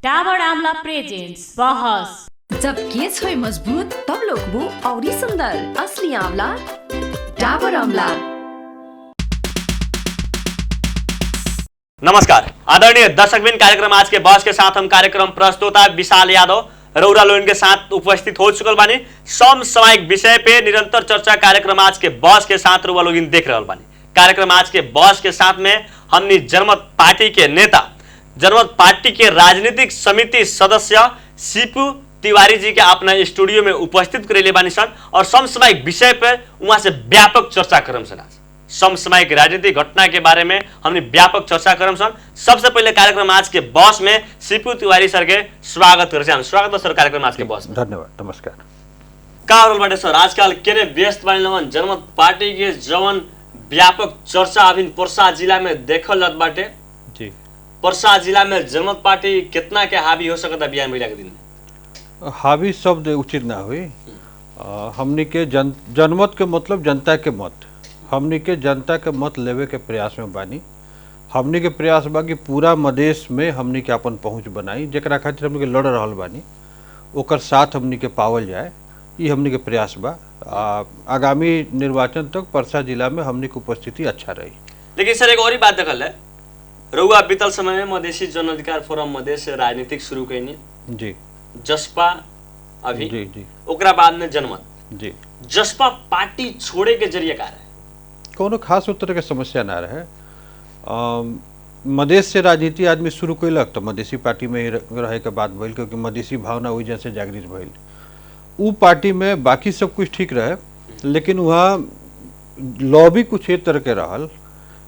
Dabur Amla presents बहस। जब केस होय मजबूत तब लोग वो और ही सुंदर असली आंवला डाबर आंवला। नमस्कार आदरणीय दर्शकबिन, कार्यक्रम आज के बॉस के साथ हम कार्यक्रम प्रस्तुता विशाल यादव रौरा लोइन के साथ उपस्थित हो चुकल बानी। समसामयिक विषय पे निरंतर चर्चा कार्यक्रम आज के बॉस के साथ रौरा लोग देख रहल बानी। कार्यक्रम आज के बॉस के साथ में हमनी जनमत पार्टी के नेता, जनमत पार्टी के राजनीतिक समिति सदस्य सीपू तिवारी जी के अपना स्टूडियो में उपस्थित करेले बानी सन और समसामयिक विषय पर वहां से व्यापक चर्चा करम सन। समसामयिक राजनीतिक घटना के बारे में हमने व्यापक चर्चा करम सन। सबसे पहले कार्यक्रम आज के बॉस में सीपू तिवारी सर के स्वागत कर स्वागत सर कार्यक्रम आज के बॉस में। धन्यवाद, नमस्कार। का रोल बाटे सर आजकल केने व्यस्त बानी लोगन जनमत पार्टी के जवन व्यापक चर्चा अभी पर्सा जिला में देखल जात बाटे जी। पर्सा जिला में जनमत पार्टी कितना के हावी हो सकता बिहान महिला के दिन में? हावी शब्द उचित ना हुई। हमनी के जनमत के मतलब जनता के मत, हमनी के जनता के मत लेवे के प्रयास में बानी। हमनी के प्रयास बा कि पूरा मदेश में हमनी के अपन पहुंच बनाई, जेकरा खातिर हमनी के लड़ रहल बानी ओकर साथ हमनी के पावल जाए, ये हमनी के प्रयास बा। आगामी निर्वाचन तक परसा जिला में हमनी के उपस्थिति अच्छा रही। लेकिन सर एक और ही बात देखल है, रउआ बीतल समय में मधेसी जन अधिकार फोरम मधेश राजनीतिक शुरू कैनी जी। जसपा अभी जी ओकरा बाद में जनमत जी। जसपा पार्टी छोड़े के जरिए का रहे कोनो खास उतर के समस्या ना रहे। मधेश से राजनीति आदमी शुरू कैलक तो मधेसी पार्टी में रहे के बात भइल, क्योंकि मधेसी भावना वही जैसे जागृत भइल। उ पार्टी में बाकी सब कुछ ठीक रहे, लेकिन वहाँ लॉबी कुछ ए तरह के रहल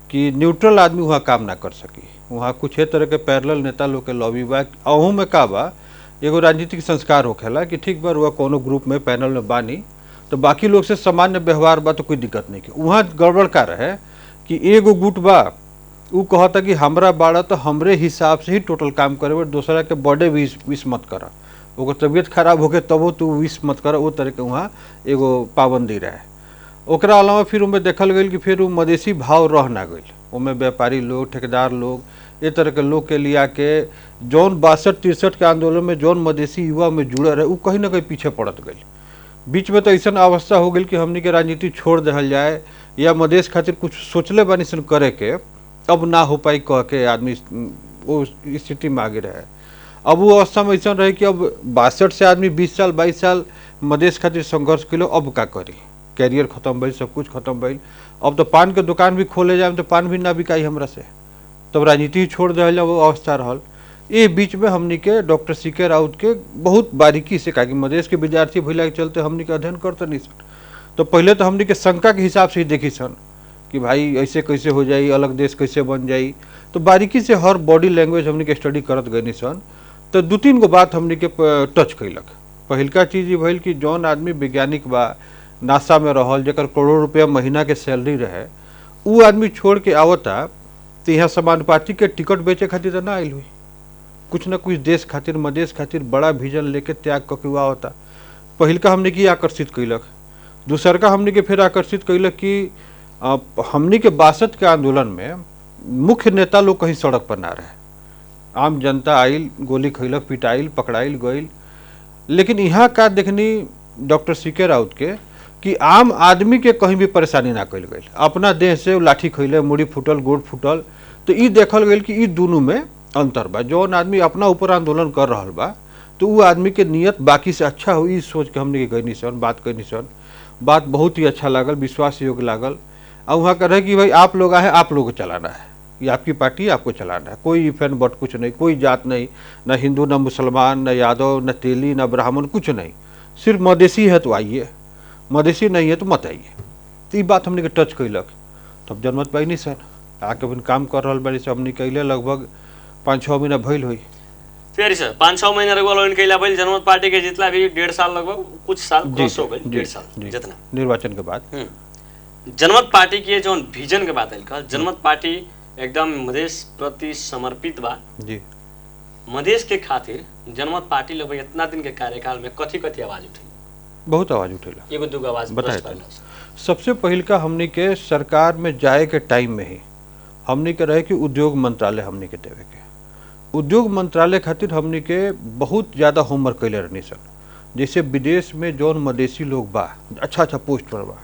कि न्यूट्रल आदमी वहाँ काम ना कर सकी। वहाँ कुछ ए तरह के पैरेलल नेता लोग के लॉबी बा। अहू में का बा एगो राजनीतिक संस्कार होखेला कि ठीक बा रुआ कोनो ग्रुप में पैनल में बानी तो बाकी लोग से सामान्य व्यवहार बा तो कोई दिक्कत नहीं। वहाँ गड़बड़ का रहे कि एगो गुट बा उ कहता कि हमरा बाड़ा तो हमरे हिसाब से ही टोटल काम करे, दूसरा के बड़े विश मत कर, ओकर तबीयत खराब होके तबो तू विश मत कर, वो तरह के वहाँ एगो पाबंदी रहे। ओकरा अलावा फिर उनमें देखल गई कि फिर वो मधेसी भाव रह ना गई। उनमें व्यापारी लोग, ठेकेदार लोग, ये तरह के लोग के लिया के जौन 62-63 के आंदोलन में जौन मधेसी युवा में जुड़े रहे वो कहीं ना कहीं पीछे पड़त गई। बीच में तो ऐसा अवस्था हो गई कि हमनी के राजनीति छोड़ दहल जाए या मधेश खातिर कुछ सोचले बानी सन करे के, अब ना हो पाई कह के आदमी वो स्थिति में आगे रहे। अब वो अवस्था में ऐसा रहे कि अब 62 से आदमी 20 साल 22 साल मधेश खातिर संघर्ष के लो, अब का करी? कैरियर खत्म भइल, सब कुछ खत्म भइल। अब तो पान के दुकान भी खोले जाए तो पान भी ना बिकाई हमरा से, तब राजनीति ही छोड़ दे वो अवस्था रहल। ये बीच में हमनी के डॉक्टर सीके राउत के बहुत बारीकी से कहा कि मधेश के विद्यार्थी भइला के चलते हमनी के अध्ययन करते नहीं सन। तो पहले तो हमनी के शंका के हिसाब से ही देखी सन कि भाई ऐसे कैसे हो जाई, अलग देश कैसे बन जाई। तो बारीकी से हर बॉडी लैंग्वेज हमनी के स्टडी करत गई सन। तो 2-3 गो बात हमनी के टच कैलक। पहिलका चीज ये भइल कि जौन आदमी वैज्ञानिक बा, नासा में रहल, जेकर करोड़ रुपया महीना के सैलरी रहे, उ आदमी छोड़ के आवता तो यहाँ समाज पार्टी के टिकट बेचे खातिर तो ना आयल हुई। कुछ ना कुछ देश खातिर, मधेश खातिर बड़ा विजन लेके त्याग कके आवता। पहिलका हमने की आकर्षित कैलक। दूसरका हमने के फिर आकर्षित कैलक कि हमने के 62 के आंदोलन में मुख्य नेता लोग कहीं सड़क पर ना रहे। आम जनता आइल, गोली खैलक, पिटाइल, पकड़ाइल गईल। लेकिन यहाँ का देखनी डॉक्टर सीके राउत के कि आम आदमी के कहीं भी परेशानी ना कैल गई। अपना देह से लाठी खैले, मुड़ी फूटल, गोड़ फूटल। तो ये देखल गई कि ये दोनों में अंतर बा। जौन आदमी अपना ऊपर आंदोलन कर रहा बा तो वो आदमी के नियत बाकी से अच्छा हो, सोच के हमने गई सन, बात कहनी सन। बात बहुत ही अच्छा लागल, विश्वास योग्य लागल। और वहाँ कर रहे कि भाई आप लोग आए, आप लोग को चलाना है, ये आपकी पार्टी, आपको चलाना है। कोई इफेन बट कुछ नहीं, कोई जात नहीं, न हिंदू, न मुसलमान, न यादव, न तेली, न ब्राह्मण, कुछ नहीं। सिर्फ मधेसी है तो आइए, मधेसी नहीं है तो मत आइए। तो ये बात हमने के टच कैलक। तब जनमत पाई नहीं सर आके अपन काम कर रहा बड़ी से हमने कैले लगभग 5-6 महीना भइल हुई। फिर सर 5-6 महीना रउआ लोइन कैला भइल जनमत पार्टी के जितना भी 1.5 साल लगभग कुछ साल क्रॉस हो गए, 1.5 साल जितना निर्वाचन के बाद जनमत पार्टी के जो विजन के बात आइल, जनमत पार्टी एकदम मधेश प्रति समर्पित बा जी। मधेश के खातिर जनमत पार्टी लोग इतना दिन के कार्यकाल में कथी आवाज उठी? बहुत आवाज उठेला। एगो दूगो आवाज बताए। सबसे पहिलका हमनी के सरकार में जाए के टाइम में ही हमनी के रहे कि उद्योग मंत्रालय हमनी के देवे के। उद्योग मंत्रालय खातिर हमनी के बहुत ज़्यादा होमवर्क कैले रहनी सन। जैसे विदेश में जौन मदेशी लोग बा अच्छा पोस्ट पर बा,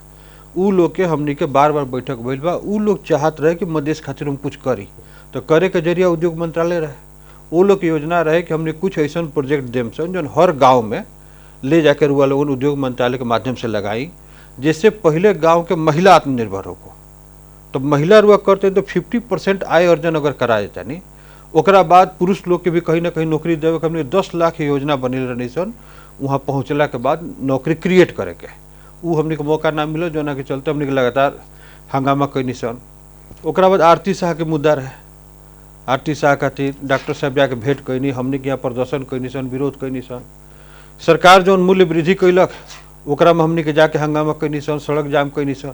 उ लोग के हमनी के बार बार बैठक भइल बा। उ लोग चाहत रहे कि मदेश खातिर हम कुछ करी, तो करे के जरिया उद्योग मंत्रालय रहे। वो लोग की योजना रहे कि हमने कुछ ऐसा प्रोजेक्ट देम सन जौन हर गाँव में ले जाकर रुआ लोगन उद्योग मंत्रालय के माध्यम से लगाई, जिससे पहले गांव के महिला आत्मनिर्भर हो। तो महिला रुआ करते तो 50% आय अर्जन अगर करा देता नहीं, ओकरा बाद पुरुष लोग के भी कहीं ना कहीं नौकरी देवे के हमने 10 लाख योजना बनिल रहनी सन। वहाँ पहुँचला के बाद नौकरी क्रिएट करे के उ हमने के मौका ना मिलो, जोना के चलते हमने के लगातार हंगामा कैनी सन। ओकरा बाद आरती शाह के मुद्दा रहे। आरती शाह खातिर डॉक्टर साहब जाके भेंट कैनी, हमने के यहाँ प्रदर्शन कैनी सन, विरोध कैनी सन। सरकार जौन मूल्य वृद्धि कैलक ओकरा में हमने के जाके हंगामा कैनी सन, सड़क जाम कैनी सन।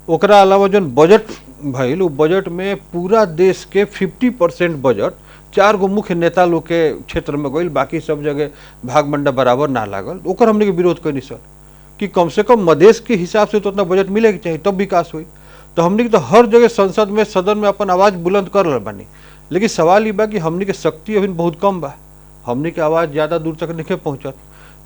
ओकरा अलावा जौन बजट भइल उ बजट में पूरा देश के 50% बजट 4 गो मुख्य नेता लोग के क्षेत्र में गइल, बाकी सब जगह भागमंडा बराबर ना लागल। ओकर हमने के विरोध कैनी सन कि कम से कम मदेश के हिसाब से तो उतना बजट मिले के चाहिए तब विकास हुई। तो हमने के तो हर जगह संसद में सदन में अपन आवाज़ बुलंद कर रहे बानी, लेकिन सवाल ये बा कि हमने के शक्ति अभी बहुत कम बा। हमने के आवाज़ ज़्यादा दूर तक नहीं पहुँचत।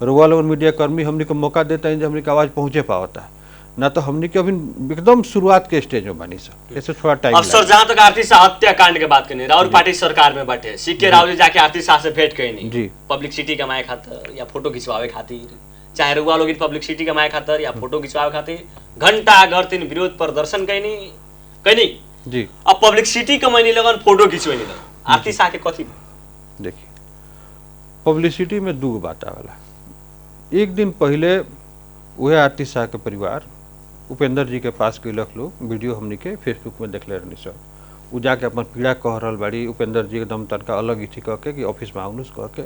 रुआ लोगन मीडिया कर्मी हमने को मौका देता है, हमने की आवाज़ पहुँचे पावता है ना। तो हमने के अभी एकदम शुरुआत के स्टेज में बनी सर, ऐसे थोड़ा टाइम। अब सर जहाँ तक आरती शाह हत्याकांड के बात करनी, राहुल पार्टी सरकार में बैठे, सीके राव जी जाके आरती शाह से भेंट कैनी जी, पब्लिसिटी कमाए खातिर या फोटो खिंचवावे खातिर, चाहे रुआ लोग पब्लिसिटी कमाए खातिर या फोटो खिंचवावे खातिर घंटा घर तीन विरोध प्रदर्शन कैनी जी। अब पब्लिसिटी कमाइनी लगन, फोटो खिंचवानी लगन, आरती शाह के कथी? देखिए पब्लिसिटी में 2 बात आवेला। एक दिन पहले वह आरती शाह के परिवार उपेंद्र जी के पास गइलक लोग, वीडियो हमनी के फेसबुक में देखले रहनी सर। उ जाके अपन पीड़ा कह रहल बाड़ी, उपेंद्र जी एकदम तनका अलग इथी कह के कि ऑफिस में आउनुस कह के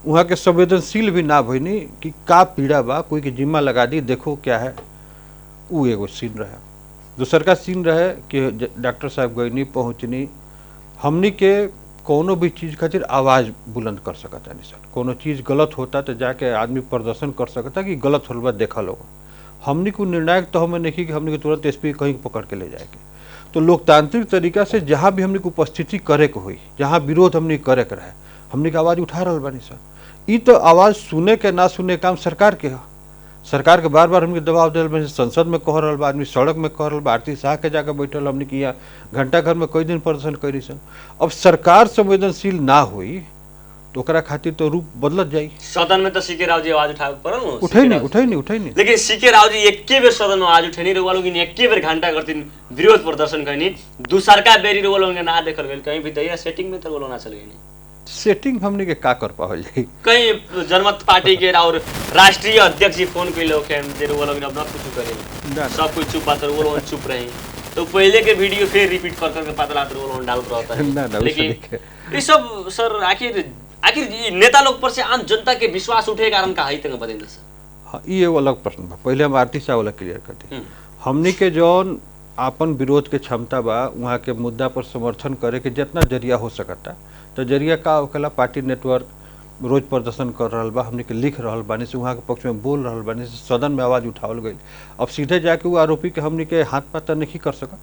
वहाँ के संवेदनशील भी ना भइनी कि का पीड़ा बा, कोई के जिम्मा लगा दी, देखो क्या है। उ एगो सीन रहे। दूसर का सीन रहे कि डॉक्टर साहब गइनी, पहुँचनी, हमनी के कोनो भी चीज़ खातिर आवाज़ बुलंद कर सकता नहीं सर। कोनो चीज़ गलत होता तो जाके आदमी प्रदर्शन कर सकता कि गलत होल बा देखा लोग। हमनी को निर्णायक तो हमें नहीं कि हमनी को तुरंत एसपी कहीं पकड़ के ले जाएगी। तो लोकतांत्रिक तरीका से जहाँ भी हमनी को उपस्थिति करे के हुई, जहाँ विरोध हमनी करे के रहे, हमनी के आवाज़ उठा रहा बानी सर। ये तो आवाज़ सुने के ना सुने काम सरकार के है। सरकार के बार बार हमने दबाव दिल बा, संसद में कह रहा बा, आदमी सड़क में कह रहा बा, आरती शाह के जाकर बैठल हमने कि यहाँ घंटा घर में कई दिन प्रदर्शन करी सन। अब सरकार संवेदनशील ना हुई तो ओकरा खातिर तो रूप बदलत जाई। सदन में तो सीके राव जी आवाज उठावे पड़ल न, उठाई नहीं। लेकिन सीके राव जी एके बेर सदन में आवाज उठेनी, रुआ लोग एके बेर घंटा करतीन विरोध प्रदर्शन करनी, दूसरका बेरी रुआ लोग ना देखल गेल कहीं भी दैया सेटिंग में तो रुआ लोग ना चल गई। सेटिंग हमने के का कर पावल जाई? कहीं जनमत पार्टी के और राष्ट्रीय अध्यक्ष जी फोन कैले होखे जे रुआ लोग अब ना कुछ करे, सब कुछ चुप बात वो लोग चुप रही, तो पहले के वीडियो फिर रिपीट कर करके पतला तो वो लोग डालत रहता है। लेकिन ये सब सर आखिर नेता लोग पर से आम जनता के विश्वास उठे कारण का है तंग बदल सर। हाँ, ये एगो अलग प्रश्न बा। पहले हम आरती शाह वाला क्लियर करते। हमनी के जौन आपन विरोध के क्षमता बा, वहाँ के मुद्दा पर समर्थन करे के जितना जरिया हो सकता, तो जरिया का होखेला पार्टी नेटवर्क रोज प्रदर्शन कर रहा बा, हमने के लिख रहा बानी से, वहाँ के पक्ष में बोल रहा बानी से, सदन में आवाज़ उठावल गई। अब सीधे जाके वो आरोपी के हमने के हाथ पाता नहीं कर सकत,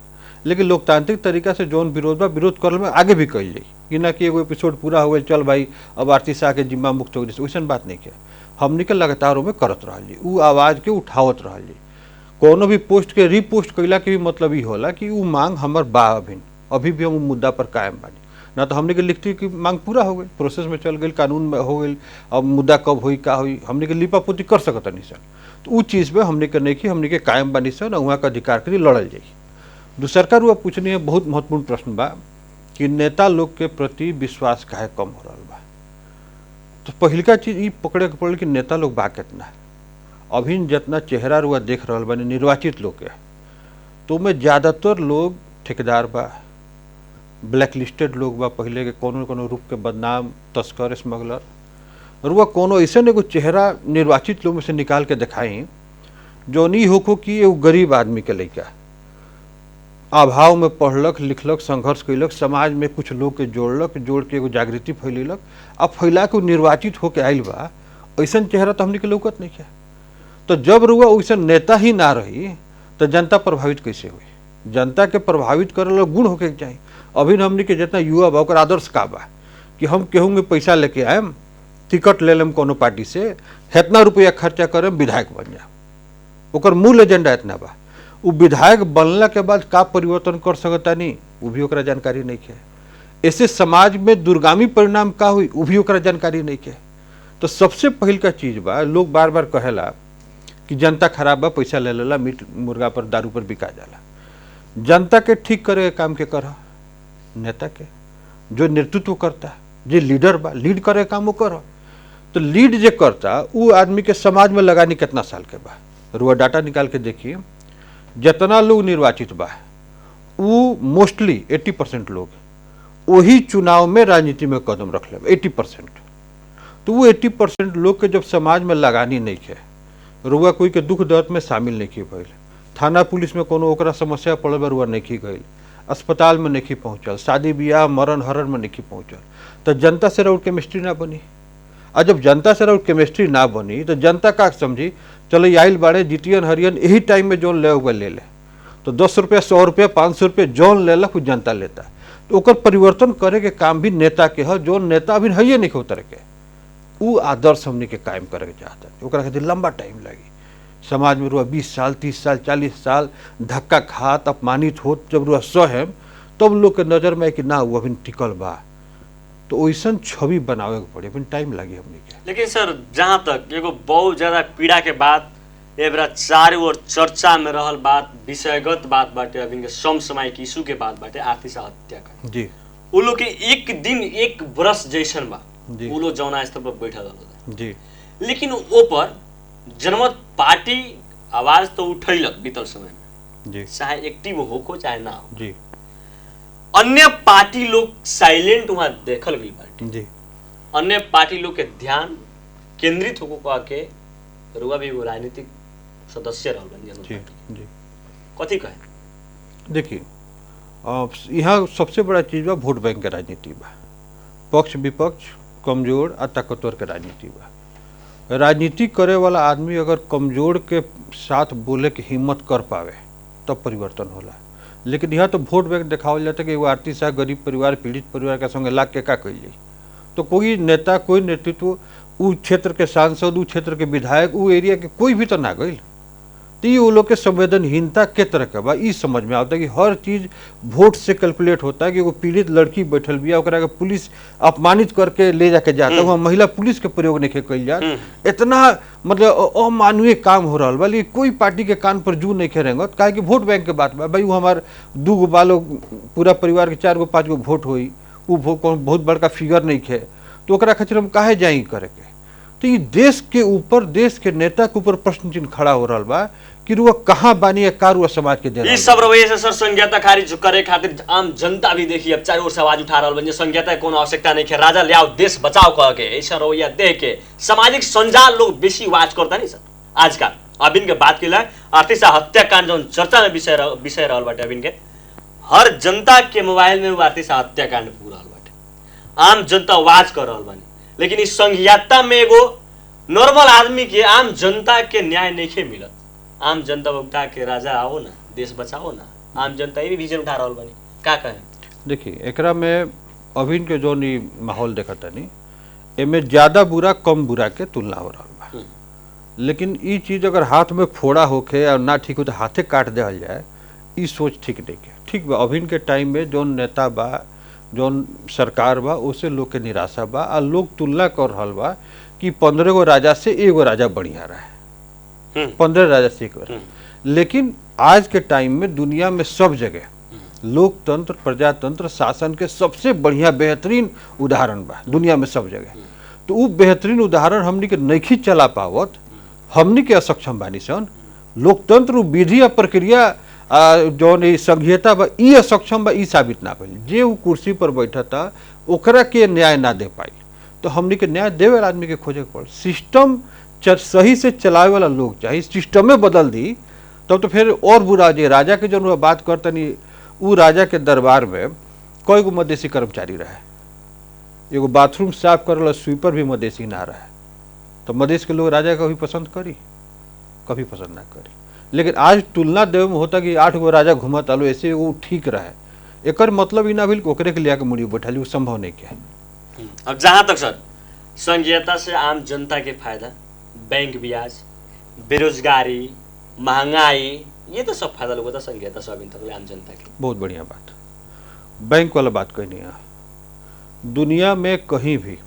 लेकिन लोकतांत्रिक तरीका से जौन विरोध बा विरोध करल में आगे भी कही जाई कि ना कि एगो एपिसोड पूरा हो गई, चल भाई अब आरती शाह के जिम्मा मुक्त हो गई, वैसन बात नहीं किया। हमने के लगातार में करत रही, उ आवाज़ के उठावत रही। कोनो भी पोस्ट के रीपोस्ट कैला के भी मतलब ये होला कि उ मांग हमर बा, अभी भी हम मुद्दा पर कायम बानी ना। तो हमने के लिखती की मांग पूरा हो गई, प्रोसेस में चल गई, कानून में हो गई, अब मुद्दा कब हुई का हुई हमने के लिपापोती कर सकता नहीं सर। तो उ चीज़ में हमने के नहीं कि हमने के कायम बानी सर, वहाँ का अधिकार के लिए लड़ल जाई। दूसरका रुआ पूछनी है बहुत महत्वपूर्ण प्रश्न बा कि नेता लोग के प्रति विश्वास काहे कम हो रहा बा। तो पहिलका चीज़ ये पकड़े के पड़ल कि नेता लोग बा कितना। अभी जितना चेहरा रुआ देख रहा बानी निर्वाचित लोग के, तो में ज़्यादातर लोग ठेकेदार बा, ब्लैक लिस्टेड लोग बा, पहले के कोनो रूप के बदनाम, तस्कर, स्मगलर। रुआ कोनो ऐसा एगो चेहरा निर्वाचित लोग में से निकाल के दिखाई जो नहीं होखो कि एगो गरीब आदमी के लइका अभाव में पढ़लक लिखलक संघर्ष कैलक, समाज में कुछ लोग के जोड़लक, जोड़ के एगो जागृति फैलेलक, अब फैला के निर्वाचित होके आयल बा, ऐसा चेहरा तो हमने के लौकत नहीं किया। तो जब रुआ वैसा नेता ही ना रही तो जनता प्रभावित कैसे हुई? जनता के प्रभावित करे गुण होके चाहिए। अभी हमने के जितना युवा बा ओकर आदर्श का बा कि हम केहू में पैसा लेके आएम, टिकट ले लेम कोनो पार्टी से, इतना रुपया खर्चा करम, विधायक बन जाए, ओकर मूल एजेंडा इतना बा। वो विधायक बनला के बाद का परिवर्तन कर सकता नहीं, वो भी ओकरा जानकारी नहीं है। ऐसे समाज में दुर्गामी परिणाम का हुई, वो भी ओकरा जानकारी नहीं है। तो सबसे पहिल का चीज बा, लोग बार बार कहेला कि जनता खराब बा, पैसा ले लेला, मीट मुर्गा पर दारू पर बिका जाला। जनता के ठीक करे के काम के कर नेता के, जो नेतृत्व करता, जो लीडर बा, लीड करे काम वो कर। तो लीड जे करता वो आदमी के समाज में लगानी कितना साल के बा, रुआ डाटा निकाल के देखिए। जितना लोग निर्वाचित बा वो मोस्टली 80% लोग वही चुनाव में राजनीति में कदम रख ले, 80%। तो वो 80% लोग के जब समाज में लगानी नहीं है, रुआ कोई के दुख दर्द में शामिल नहीं की भइल, थाना पुलिस में कोनो ओकरा समस्या पड़ल बा रुआ नहीं की गई, अस्पताल में नहीं पहुँचल, शादी ब्याह मरण हरण में नहीं पहुँचल, तो जनता से रउर केमिस्ट्री ना बनी। और जब जनता से रउर केमिस्ट्री ना बनी तो जनता का समझी, चलो आइल बाड़े जीतियन हरियन यही टाइम में जोन ले हुआ ले ले, तो 10 रुपया 100 रुपया 500 रुपया जोन ले कुछ जनता लेता। तो ओकर परिवर्तन करे के काम भी नेता के है, जो नेता अभी है नहीं उतर के वो आदर्श हमने के कायम करे के चाहता है। ओकरा खातिर लंबा टाइम लगी। समाज में रुआ 20 साल 30 साल 40 साल धक्का खात अपमानित होत, जब रुआ सहेम तब लोग के नजर में कि ना वो अभी टिकल बा, तो वैसन छवि बनावे के पड़े, फिर टाइम लगी हमने के। लेकिन सर जहाँ तक एगो बहुत ज्यादा पीड़ा के बात ए बेरा चारों ओर चर्चा में रहल बात, विषयगत बात बाटे, अभी के समसामयिक इशू के बात बाटे, आतिश हत्या का जी। उ लोग के एक दिन एक बरस जैसन बा, जी। उ लोग जौना स्तर पर बैठा रहल जी। लेकिन ओ पर जनमत पार्टी आवाज तो उठैलक बीतल समय में जी। चाहे एक्टिव होको चाहे ना हो। जी। अन्य पार्टी लोग साइलेंट वहां देखल गई बाटे। जी। अन्य पार्टी लोग के ध्यान केंद्रित होको कह के रुआ भी वो राजनीतिक सदस्य रहल बन जनता जी। पार्टी। जी। कथी कहे देखिए, यहाँ सबसे बड़ा चीज बा वोट बैंक के राजनीति बा, पक्ष विपक्ष कमजोर आ ताकतवर के राजनीति बा। राजनीति करे वाला आदमी अगर कमजोर के साथ बोले के हिम्मत कर पावे तब परिवर्तन होला। लेकिन यहाँ तो वोट बैंक दिखावल जाता है कि एगो आर्थिक सहायक गरीब परिवार पीड़ित परिवार के संगे लाग के का कइल जाई। तो कोई नेता कोई नेतृत्व उ क्षेत्र के सांसद उ क्षेत्र के विधायक उ एरिया के कोई भी तो ना गइल। तो ये वो लोग के संवेदनहीनता के तरह का बा, ई समझ में आता है कि हर चीज वोट से कैलकुलेट होता है कि वो पीड़ित लड़की बैठल बिया, ओकरा के पुलिस अपमानित करके ले जाके जाता है, वहाँ महिला पुलिस के प्रयोग नहीं कइल जात। इतना मतलब अमानवीय काम हो रहा बा, लेकिन कोई पार्टी के कान पर जू नहीं खेरेंगत, काहे कि वोट बैंक के बात बा। भाई वो हमार 2 गो बालो पूरा परिवार के 4 गो 5 गो वोट होई, वो बहुत बड़का फिगर नहीं खे, तो ओकरा खातिर हम काहे जाई करे के। तो ये देश के ऊपर, देश के नेता के ऊपर प्रश्न चिन्ह खड़ा हो रहा बा कि रुआ कहाँ बानी, का रुआ समाज के दे। इस सब रवैये से सर संघीयता खारिज करे खातिर आम जनता भी देखी अब चारों ओर से आवाज उठा रहल बन, संघीयता कोनो आवश्यकता नहीं है, राजा ले आओ देश बचाओ कह के ऐसा रवैया देख के सामाजिक संजाल लोग बेसी वाच करता नहीं सर। आजकल अबिन के बात के आर्थिक हत्याकांड जो चर्चा में विषय रहल बाटे, अबिन के हर जनता के मोबाइल में आर्थिक हत्याकांड पूरा रहल बाटे, आम जनता वाच कर रहल बानी। लेकिन इस संघीयता में एगो नॉर्मल आदमी के, आम जनता के न्याय नहीं मिलत। आम जनता उठा के राजा आओ ना देश बचाओ ना, आम जनता ये भी विजन उठा रहल बानी, का कहे। देखिए एकरा में अभी के जो माहौल देखा तनी एमे ज्यादा बुरा कम बुरा के तुलना हो रहा बा। लेकिन ई चीज अगर हाथ में फोड़ा होके और ना ठीक हो तो हाथे काट देल जाए, ई सोच ठीक नहीं है। ठीक बा, अभी के टाइम में जो नेता बा, जो सरकार बा, उससे लोग के निराशा बा, और लोग तुलना कर रहा बा कि 15 गो राजा से एगो राजा बढ़िया रहा है, 15 राजा से एक। लेकिन आज के टाइम में दुनिया में सब जगह लोकतंत्र प्रजातंत्र शासन के सबसे बढ़िया बेहतरीन उदाहरण बा दुनिया में सब जगह। तो वो बेहतरीन उदाहरण हमनी के नहीं चला पावत, हमनी के असक्षम बानी सन। लोकतंत्र विधि या प्रक्रिया जो संघीयता बा ई असक्षम बा, ई साबित ना भइल। जे वो कुर्सी पर बैठा था ओकरा के न्याय ना दे पाई, तो हमनी के न्याय देवे वाला आदमी के खोजे के पड़। सिस्टम सही से चलावे वाला लोग चाहिए, सिस्टमे बदल दी तब तो फिर और बुरा। जे राजा के जो बात करतनी, वो राजा के दरबार में कई गो मधेसी कर्मचारी रहे, एगो बाथरूम साफ करे स्वीपर भी मधेसी ना रहे, तो मधेश के लोग राजा कभी पसंद करी, कभी पसंद ना करी। लेकिन आज तुलना देवे में होता कि 8 गो राजा घूमत आलो ऐसे वो ठीक रहे, एकर मतलब ही ना भइल ओकरे के लिया के मुड़ी बैठा ली, वो संभव नहीं क्या। अब जहाँ तक सर संघीयता से आम जनता के फायदा, बैंक ब्याज, बेरोजगारी, महंगाई, ये तो सब फायदा लोग होता संघीयता से अभी तक आम जनता के। बहुत बढ़िया बात। बैंक वाला बात कहनी है, दुनिया में कहीं भी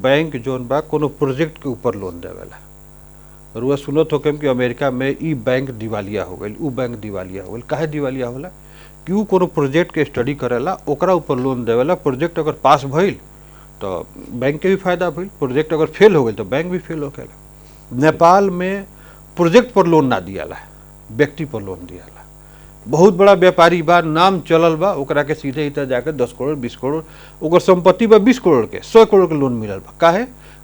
बैंक जोन बा कोनो प्रोजेक्ट के ऊपर लोन देवेला। रुआ सुनत हो कि अमेरिका में ई बैंक दिवालिया हो गई, ऊ बैंक दिवालिया हो गई। काहे दिवालिया होला? कि ऊ कोनो प्रोजेक्ट के स्टडी करेला, ओकरा ऊपर लोन देवेला। प्रोजेक्ट अगर पास भइल तो बैंक के भी फायदा भइल, प्रोजेक्ट अगर फेल हो गई तो बैंक भी फेल हो गया। नेपाल में प्रोजेक्ट पर लोन ना दियाला, व्यक्ति पर लोन दियाला। बहुत बड़ा व्यापारी बा, नाम चलल बा, ओकरा के सीधे इधर जाकर 10 करोड़ 20 करोड़ ओकर संपत्ति बा 20 करोड़ के 100 करोड़ के लोन मिलल बा।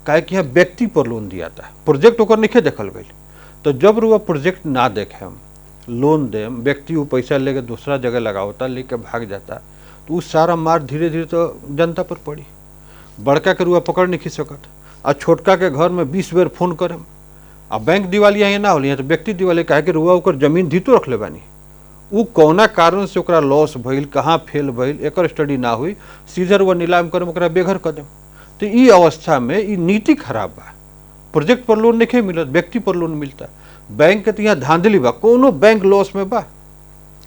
काहे कि यहाँ व्यक्ति पर लोन दिया था, प्रोजेक्ट ओकर नहीं देखल गई। तो जब रुआ प्रोजेक्ट ना देखे हम लोन देम, व्यक्ति वो पैसा लेके दूसरा जगह लगावता, लेके भाग जाता, तो वो सारा मार धीरे धीरे तो जनता पर पड़ी। बड़का के रुआ पकड़ नहीं सकत, आ छोटका के घर में 20 बेर फोन करें। अब बैंक दिवालिया यहाँ ना होली, यहाँ तो व्यक्ति दिवालिया। काहे कि रुआ ओकर जमीन धितो रख ले बानी, वो कौना कारण से ओकरा लॉस भइल, कहाँ फेल भइल, एकर स्टडी ना हुई, सीधे रुआ नीलाम करम, ओकरा बेघर कर देम। तो ई अवस्था में ई नीति खराब बा। प्रोजेक्ट पर लोन नहीं मिलत, व्यक्ति पर लोन मिलता। बैंक के तो यहाँ धांधली बा, कोनो बैंक लॉस में बा?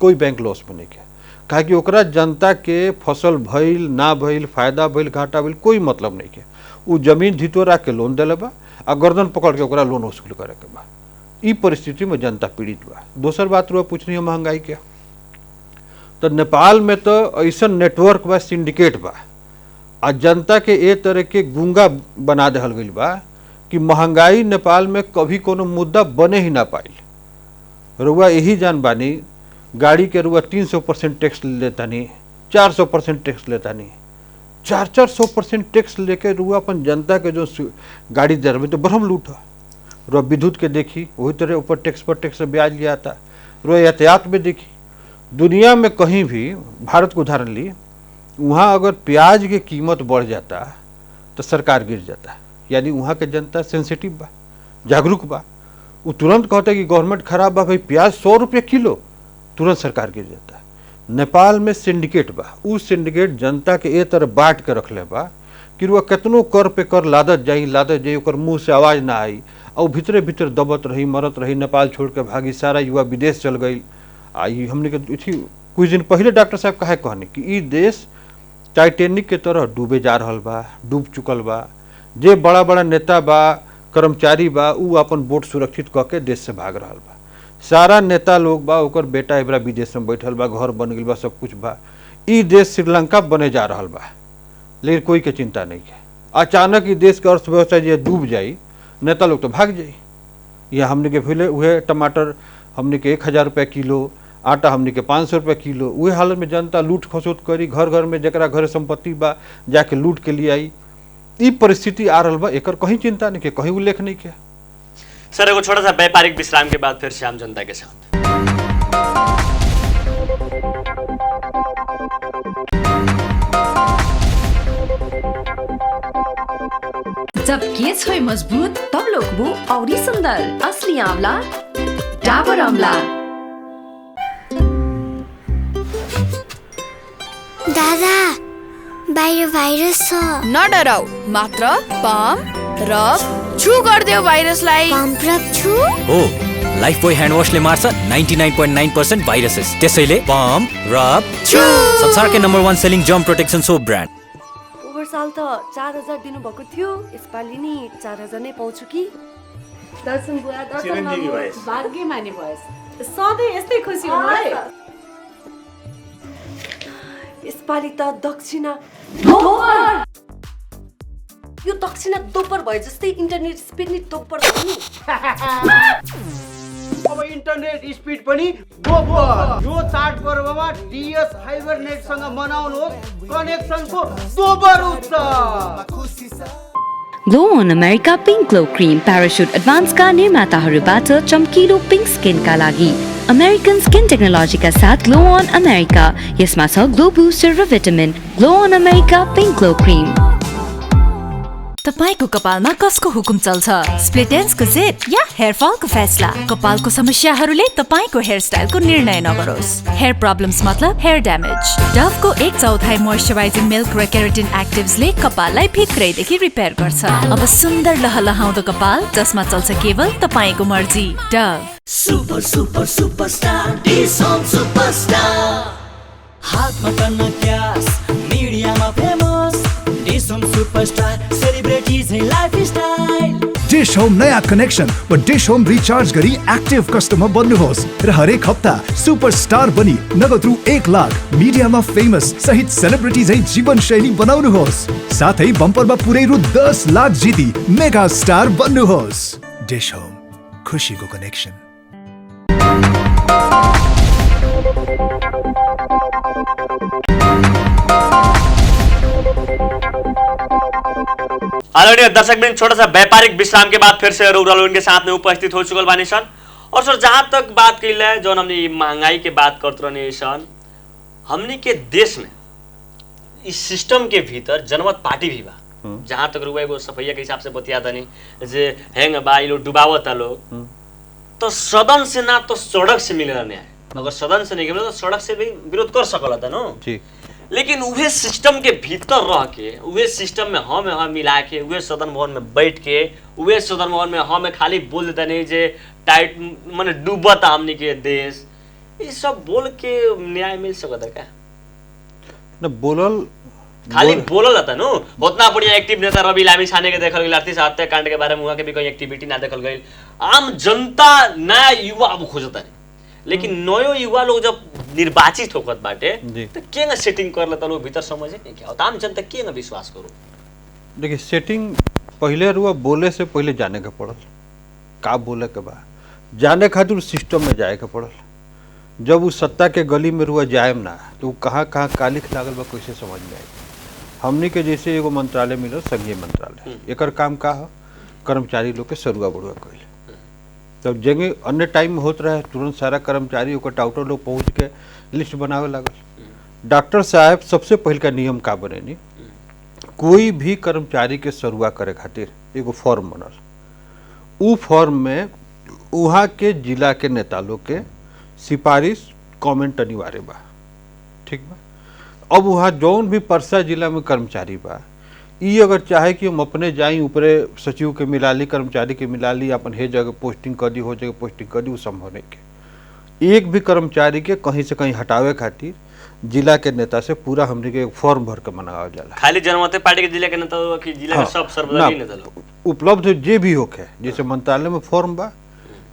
कोई बैंक लॉस में नहीं है। काहे कि ओकरा जनता के फसल भइल ना भइल, फायदा भइल घाटा भइल, कोई मतलब नहीं है। वो जमीन धितोरा के लोन दिले बा, आ गर्दन पकड़ के ओकरा लोन वसूल करे के बा। ई परिस्थिति में जनता पीड़ित बा। दोसर बात रुआ पूछनी है महंगाई के, तो नेपाल में तो ऐसा नेटवर्क बा, सिंडिकेट बा, आ जनता के ए तरह के गूंगा बना देहल गई बा कि महंगाई नेपाल में कभी कोनो मुद्दा बने ही ना पाइल। रुआ यही जान बानी, गाड़ी के रुआ 300% टैक्स लेता नहीं, 400% टैक्स लेता नहीं, 400% टैक्स लेके रुआ अपन जनता के जो गाड़ी दे रहे तो बरहम लूट है। रुआ विद्युत के देखी, वही तरह ऊपर टैक्स पर टैक्स ब्याज लिया था। रुआ यातायात में देखी, दुनिया में कहीं भी, भारत को उदाहरण ली, वहाँ अगर प्याज की कीमत बढ़ जाता तो सरकार गिर जाता। यानी वहाँ के जनता सेंसिटिव बा, जागरूक बा। वो तुरंत कहता कि गवर्नमेंट खराब बा, भाई प्याज 100 रुपये किलो, तुरंत सरकार गिर जाता। नेपाल में सिंडिकेट बा, उ सिंडिकेट जनता के ए तरह बांट के रख ले बा कि रुआ कितनो कर पे कर लादत जाई, ओकर मुँह से आवाज़ ना आई, और भीतरे भीतर दबत रही, मरत रही, नेपाल छोड़ के भागी, सारा युवा विदेश चल गई। आई हमने के कुछ दिन पहले डॉक्टर साहब कहे कहने कि ई देश टाइटेनिक के तरह डूबे जा रहल बा, डूब चुकल बा। जे बड़ा बड़ा नेता बा, कर्मचारी बा, उ अपन वोट सुरक्षित कऽ के देश से भाग रहल बा। सारा नेता लोग बा, ओकर बेटा एबरा विदेश में बैठल बा, घर बन गई बा, सब कुछ बा। ई देश श्रीलंका बने जा रहल बा, लेकिन कोई के चिंता नहीं है। अचानक ई देश के अर्थव्यवस्था जे डूब जाई, नेता लोग तो भाग जाई। या हमने के पहले उहे टमाटर हमने के 1000 रुपये किलो, आटा हमने के 500 रुपये किलो, वही हालत में जनता लूट खसोट करी, घर घर में जरा घर संपत्ति बा जाके लूट के लिए आई। ई परिस्थिति आ रहा बा, एकर कहीं चिंता नहीं के, कहीं उल्लेख नहीं किया। सर एगो छोटा सा व्यापारिक विश्राम के बाद फिर से आम जनता के साथ। जब केस होय मजबूत तब लोकबू औरी सुंदर। असली आंवला डाबर आंवला। दादा बाहिर भाइरस छ। नडराऊ, मात्र पम्प रब छु गर्दियो भाइरसलाई। पम्प रब छु हो, लाइफ बोय ह्यान्ड वाशले मार्छ 99.9% भाइरसेस। त्यसैले पम्प रब छु संसारकै number 1 selling germ protection soap brand. Over साल त 4000 दिनु भएको थियो, यसपालि नि 4000 नै पाउँछु कि। दर्शन बुवा, दर्शन भाग्यमानी भएछ। सधैँ यस्तै खुसी हुनु है। यसपालि त दक्षिणा दोब्बर। यो दक्षिणा दोब्बर भए जस्तै इन्टरनेट स्पिड नि दोब्बर भयो नि। अब इन्टरनेट स्पिड पनि दोब्बर। यो चाड पर्वमा डीएस फाइबरनेटसँग मनाउनुहोस् कनेक्सनको दोब्बर उत्सव। ग्लो अन America pink glow cream parachute एडभान्सका निर्माताहरूबाट चम्किलो पिङ्क स्किनका लागि। अमेरिकन स्किन टेक्नोलोजीका साथ ग्लो अन अमेरिका। यसमा छ ग्लो बुस्टर र भिटामिन। ग्लो अन अमेरिका पिङ्क ग्लो क्रिम। तपाईको कपालमा कसको हुकुम चल्छ? स्प्लिट एन्ड्सको जिद या हेयर फलको फैसला? कपालको समस्याहरूले तपाईको हेयर स्टाइलको निर्णय नगरोस्। हेयर प्रब्लम्स मतलब हेयर ड्यामेज। डभको 1/4 मोइस्चराइजिङ मिल्क र केराटिन एक्टिभ्सले कपाललाई भित्रैदेखि रिपेयर गर्छ। अब सुन्दर लहलहाउँदो कपाल जसमा चल्छ केवल तपाईको मर्जी। Dove super super superstar dish home superstar. हातमा टन्न क्यास, मिडियामा famous, dish home superstar celebrities है लाइफस्टाइल। डिश होम नयाँ कनेक्सन व डिश होम रिचार्ज गरी एक्टिभ कस्टमर बन्नुहोस् र हरेक हप्ता सुपरस्टार बनी नगद रु 1 लाख मिडियामा फेमस सहित सेलिब्रिटीज है जीवन शैली बनाउनुहोस्। साथै बम्परमा पुरै रु 10 लाख जिती मेगा स्टार बन्नुहोस्। डिश होम, खुशीको कनेक्सन। आदरणीय दर्शकवृंद, छोटा सा व्यापारिक विश्राम के बाद फिर से रूरल उनके साथ में उपस्थित हो चुकल बानी सन। और सर जहां तक बात कही है जो हमने महंगाई के बात करते रहने सन, हमने के देश में इस सिस्टम के भीतर जनमत पार्टी भी बा। जहां तक रुआ एगो सफैया के हिसाब से बतिया दनी जे हैंग बा लोग डुबावता लोग, तो सदन से ना तो सड़क से मिलेला न्याय। अगर सदन से नहीं मिले तो सड़क से भी विरोध कर सकल था नो जी। लेकिन उहे सिस्टम के भीतर रह के, उहे सिस्टम में हम मिला के, उहे सदन भवन में बैठ के, उहे सदन भवन में हम खाली बोल देता नहीं जे टाइट माने डूबता हमनी के देश, ये सब बोल के न्याय मिल सकता है क्या? न बोलल खाली बोलल जाता नो। उतना बढ़िया एक्टिव नेता रवि लामी छाने के देखल गई, आर्थिक हत्याकांड के बारे में वहाँ के भी कोई एक्टिविटी ना देखल गई। आम जनता नया युवा अब खोजता नहीं, लेकिन नयो युवा लोग जब निर्वाचित होकर बाटे तो केंगा सेटिंग कर लेता लोग भीतर समझे नहीं क्या होता। आम जनता केंगा विश्वास करो? देखिए सेटिंग पहले रुआ बोले से पहले जाने का पड़ल, का बोले के बाद जाने खातिर सिस्टम में जाए के पड़ल। जब उस सत्ता के गली में रुआ जाएम ना तो कहाँ कहाँ कालिख लागल बा कैसे समझ में आएगी। हमनी के जैसे एगो मंत्रालय मिलल संघीय मंत्रालय, एकर काम का है कर्मचारी लोग के सरुआ बरुआ कइल। तब जगह अन्य टाइम में होत रहे तुरंत सारा कर्मचारी ओकर टाउटर लोग पहुँच के लिस्ट बनावे लागल। डॉक्टर साहब सबसे पहल का नियम का बनेनी, कोई भी कर्मचारी के सरुआ करे खातिर एगो फॉर्म बनल। उ फॉर्म में वहाँ के जिला के नेता लोग के सिफारिश कमेंट अनिवार्य बा, ठीक बा। अब वहाँ जौन भी परसा जिला में कर्मचारी बा, ई अगर चाहे कि हम अपने जाई ऊपरे सचिव के मिला ली, कर्मचारी के मिला ली, अपन हे जगह पोस्टिंग कर दी, हो जगह पोस्टिंग कर दी, वो संभव नहीं के। एक भी कर्मचारी के कहीं से कहीं हटावे खातिर जिला के नेता से पूरा हमने के फॉर्म भर के मनावा जाला। खाली जनमत पार्टी के जिला के नेता कि जिला के सब सर्वदलीय नेता लोग उपलब्ध जे भी होके, जैसे मंत्रालय में फॉर्म बा,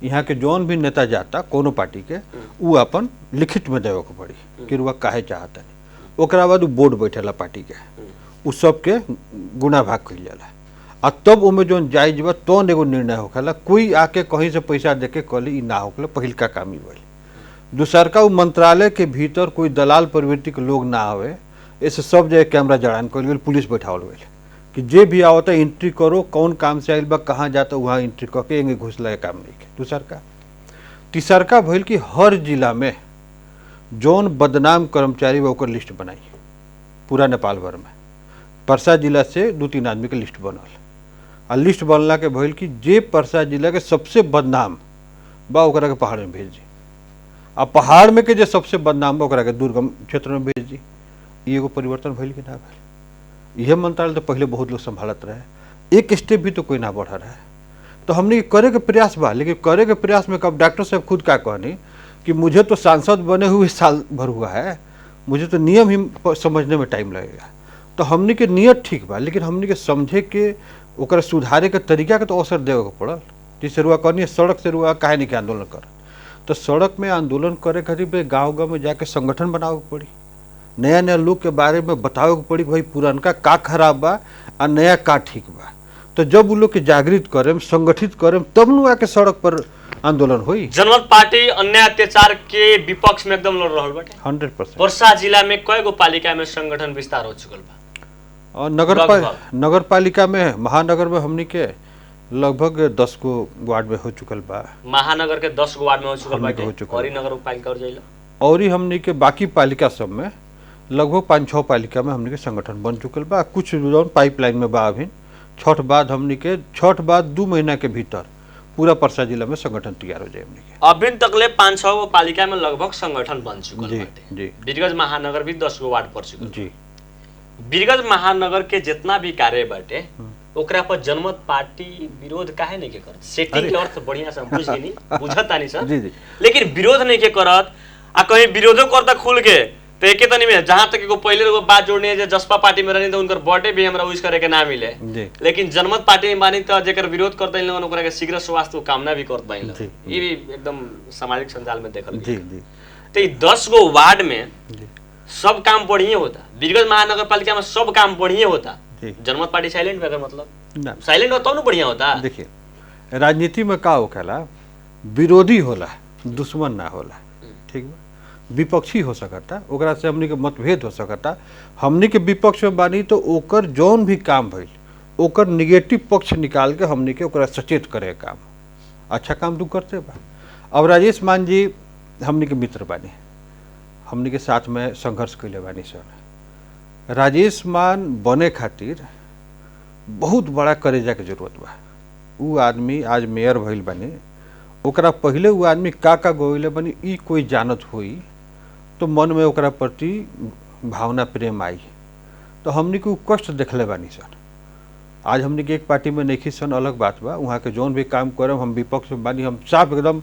यहाँ के जौन भी नेता जाता कोनो पार्टी के, वो अपन लिखित में देवे के पड़ी कि रुआ काहे चाहता नहीं। ओकरा बाद बोर्ड बैठेला पार्टी के, उ सब के गुना भाग कइल जाला आ तब ओमे जौन जायज बा तो एगो निर्णय होखेला। कोई आके कहीं से पैसा दे के कहली ना होखेला, पहिल का काम ही भइल। दूसर का मंत्रालय के भीतर कोई दलाल प्रवृत्ति के लोग ना आवे, ऐसे सब जगह कैमरा जड़ान कइल गेल, पुलिस बैठावल गइल कि जे भी आवता एंट्री करो, कौन काम से आइल बा, कहाँ जाता वहाँ एंट्री करके एंगे घुसला के काम नहीं के। दूसर का तीसर का भइल कि हर जिला में जौन बदनाम कर्मचारी बा ओकर लिस्ट बनाई पूरा नेपाल भर में। परसा जिला से 2-3 आदमी के लिस्ट बनल आ लिस्ट बनला के भइल कि जे परसा जिला के सबसे बदनाम बा ओकरा के पहाड़ में भेज दी, आ पहाड़ में के जे सबसे बदनाम बा ओकरा के दुर्गम क्षेत्र में भेज दी। एगो परिवर्तन भइल कि ना भइल? यह मंत्रालय तो पहले बहुत लोग संभालत रहे, एक स्टेप भी तो कोई ना बढ़ा रहा है। तो हमने करे के प्रयास बा, लेकिन करे के प्रयास में कब डॉक्टर साहब खुद क्या कहनी कि मुझे तो सांसद बने हुए साल भर हुआ है, मुझे तो नियम ही समझने में टाइम लगेगा। तो हमने के नियत ठीक बा, लेकिन हमने के समझे के ओकर सुधारे के तरीका के तो अवसर देवे के पड़ल। जैसे रुआ कहनी सड़क से रुआ काहे नहीं के आंदोलन कर, तो सड़क में आंदोलन करे खातिर गाँव गाँव में जाके संगठन बनावे के पड़ी, नया नया लोग के बारे में बतावे के पड़ी भाई पुरानका का खराब बा आ नया का ठीक बा। तो जब वो लोग के जागृत करें, संगठित करें, तब न आके सड़क पर आंदोलन हुई। जनमत पार्टी अन्याय अत्याचार के विपक्ष में एकदम लड़ रहा बाटे 100%। वर्षा जिला में कईगो पालिका में संगठन विस्तार हो चुकल बा और नगर पालिका में महानगर में हमनी के लगभग 10 गो वार्ड में हो चुकल बा। महानगर के 10 गो वार्ड में हो चुकल बाटे और नगर पालिका और जाइला और ही हमनी के बाकी पालिका सब में लगभग 5-6 पालिका में हमनी के संगठन बन चुकल बा। कुछ जोन पाइपलाइन में बा अभी छठ बाद 2 महीना के भीतर पूरा परसा जिला में संगठन तैयार हो जाए हमनी के। अभी तकले 5-6 गो पालिका में लगभग संगठन बन चुकल जी बाटे। जी वीरगंज महानगर भी 10 गो वार्ड पड़ चुकल जी। वीरगंज महानगर के जितना भी कार्य बाटे ओकरा पर जनमत पार्टी विरोध काहे नहीं के करत? सेटिंग के अर्थ बढ़िया से हम बुझ गेनी, बुझतानी सर। जी जी। लेकिन विरोध नहीं के करत आ कहीं विरोधो करता खुल के तो एके तनी में जहां तक एगो पहले एगो बात जोड़नी है जे जसपा पार्टी में रहनी तो उनकर बर्थडे भी हमरा विश करे के ना मिले। लेकिन जनमत पार्टी में बानी तो जेकर विरोध करता इन लोगन ओकरा के शीघ्र स्वास्थ्य कामना भी करत बाइन लोग। ई भी एकदम सामाजिक संजाल में देखल जी जी। तो ई 10 गो वार्ड में सब काम बढ़िया होता, वीरगंज महानगर पालिका में सब काम बढ़िया होता, जनमत पार्टी साइलेंट में, अगर मतलब साइलेंट हो तो बढ़िया होता। देखिए राजनीति में का होखेला, विरोधी होला, दुश्मन ना होला, ठीक बा। विपक्षी हो सकता, ओकरा से हमनी के मतभेद हो सकता, हमनी के विपक्ष में बानी तो ओकर जौन भी काम भइल ओकर निगेटिव पक्ष निकाल के हमनी के ओकरा सचेत करे काम, अच्छा काम तू करते बा। अब राजेश मान जी हमनी के मित्र बानी, हमनी के साथ में संघर्ष कैले बानी सर। राजेश मान बने खातिर बहुत बड़ा करेजा के जरूरत बा। उ आदमी आज मेयर भइल बानी, ओकरा पहले उ आदमी का गोइले बानी ई कोई जानत होई तो मन में ओकरा प्रति भावना प्रेम आई, तो हमनी के उ कष्ट देखले बानी सर। आज हमनी के एक पार्टी में नहीं सन, अलग बात बा, वहाँ के जौन भी काम करम हम विपक्ष में बानी, हम साफ एकदम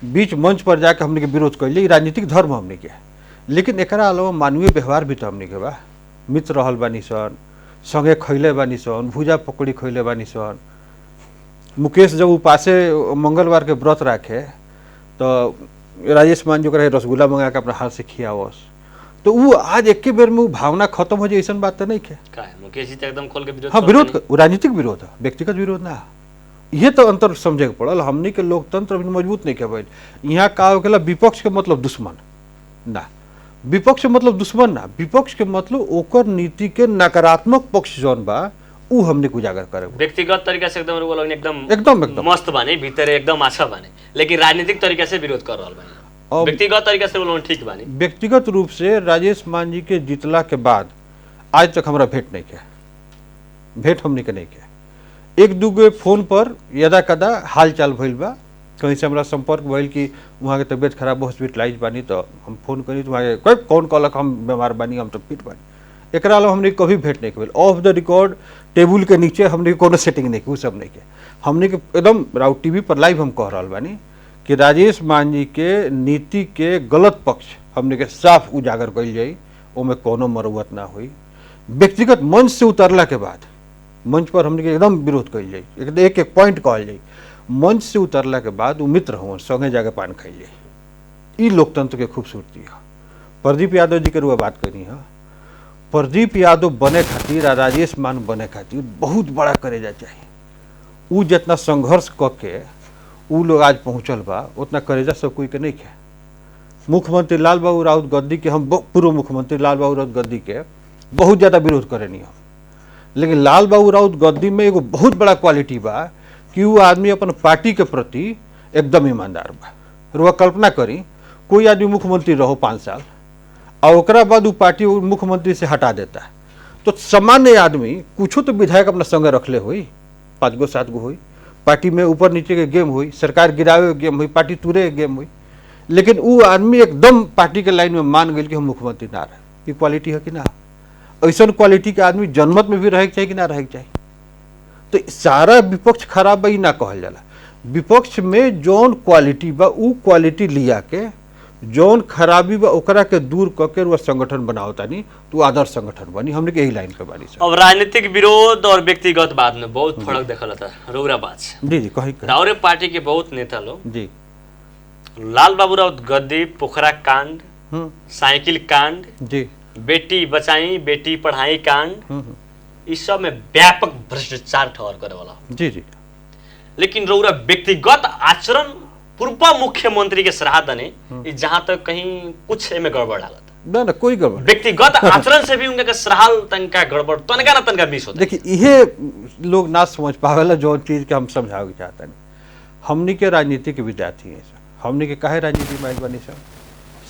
बीच मंच पर जाके हमनी के विरोध कैले, ई राजनीतिक धर्म हमनी के। लेकिन एकरा अलावा मानवीय व्यवहार भी तो हमनी के बा, मित्र रहल बानी सन, संगे खैले बानी सन, भुजा पकड़ी खैले बानी सन। मुकेश जब उपासे मंगलवार के व्रत राखे तो राजेश मान जो रहे रसगुल्ला मंगा के अपना हाथ से खियावस, तो वो आज एक बेर में भावना खत्म हो जाए ऐसा बात तो नहीं है। मुकेश जी तो एकदम खोल के विरोध, हाँ विरोध, राजनीतिक विरोध है, व्यक्तिगत विरोध ना। ये तो अंतर समझे के पड़ल। हमनी के लोकतंत्र मजबूत नहीं के यहाँ का होकेला विपक्ष के मतलब दुश्मन ना, विपक्ष के मतलब दुश्मन ना, विपक्ष के मतलब ओकर नीति के नकारात्मक पक्ष जौन बा उ हमने उजागर करे। व्यक्तिगत तरीका से एकदम एकदम मस्त बानी, भीतर एकदम अच्छा बानी, लेकिन राजनीतिक तरीका से विरोध कर रहल बानी। व्यक्तिगत तरीका से वो ठीक बानी। व्यक्तिगत रूप से राजेश मान जी के जीतला के बाद आज तक हमारा भेंट नहीं किया, भेंट हमने के नहीं किया। एक दूगो फोन पर यदा कदा हाल चाल भइल बा, कहीं से हमारा संपर्क भइल कि वहाँ के तबियत खराब हॉस्पिटलाइज बानी, तो हम फोन करी तो वहाँ के कौन कहलक हम बीमार बानी, हम तो फिट बानी। एकरा अलावा हमने कभी भेंट नहीं कल, ऑफ द रिकॉर्ड टेबुल के नीचे हमने कोनो सेटिंग नहीं की, सब नहीं किया। हमने के एकदम राउत टीवी पर लाइव हम कह रहा बानी कि राजेश मान जी के नीति के गलत पक्ष हमने के साफ उजागर कल जाई, ओमे कोनो मरुवत ना हुई। व्यक्तिगत मंच से उतरला के बाद मंच पर हमने के एकदम विरोध कल जाई, एक एक पॉइंट कहल जाई। मंच से उतरला के बाद वो मित्र हों, संगे जाके पान खाई जाई। ई लोकतंत्र के खूबसूरती है। प्रदीप यादव जी के रुआ बात करी है, प्रदीप यादव बने खातिर आ राजेश मान बने खातिर बहुत बड़ा करेजा चाहिए। उ जितना संघर्ष करके उ लोग आज पहुँचल बा, उतना करेजा सब कोई के नहीं है। मुख्यमंत्री लाल बाबू राउत गद्दी के, हम पूर्व मुख्यमंत्री लाल बाबू राउत गद्दी के बहुत ज़्यादा विरोध करेनी हम, लेकिन लाल बाबू राउत गद्दी में एगो बहुत बड़ा क्वालिटी बा कि वो आदमी अपन पार्टी के प्रति एकदम ईमानदार बा। रुआ कल्पना करी कोई आदमी मुख्यमंत्री रहो 5 साल और ओकरा बाद वो पार्टी मुख्यमंत्री से हटा देता है, तो सामान्य आदमी कुछो तो विधायक अपना संगे रखले हुई, 5 गो 7 गो हुई, पार्टी में ऊपर नीचे के गेम हुई, सरकार गिरावे के गेम हुई, पार्टी तूरे के गेम हुई, लेकिन वो आदमी एकदम पार्टी के लाइन में मान गई कि हम मुख्यमंत्री ना रहे। ये क्वालिटी है कि ना? ऐसा क्वालिटी के आदमी जनमत में भी रहे के चाहिए कि ना रहे के चाहिए? तो सारा विपक्ष खराब बा ना कहल जाला। विपक्ष में जौन क्वालिटी बा उ क्वालिटी लिया के जौन खराबी बा ओकरा के दूर करके वो संगठन बनाओ तानी तो आदर्श संगठन बनी। हमने के यही लाइन पे बानी सर। अब राजनीतिक विरोध और व्यक्तिगत बात में बहुत फर्क देखल था रौरा बात से। जी जी कहीं रावरे पार्टी के बहुत नेता लोग जी, लाल बाबू राउत गद्दी, पोखरा कांड, साइकिल कांड, जी, बेटी बचाई बेटी पढ़ाई कांड, इस सब में व्यापक भ्रष्टाचार ठहर करे वाला। जी जी। लेकिन रौरा व्यक्तिगत आचरण पूर्व मुख्यमंत्री के सराह दने जहां तक कहीं कुछ में गड़बड़ हालत ना ना कोई गड़बड़, व्यक्तिगत आचरण से भी उनका सराह तनका गड़बड़ तनका ना तनका मिस होता। देखिए ये लोग ना समझ पावेला जो चीज के हम समझावे चाहते हैं। हमनी के राजनीति के विद्यार्थी हैं सर, हमनी के काहे राजनीति में बनी सर?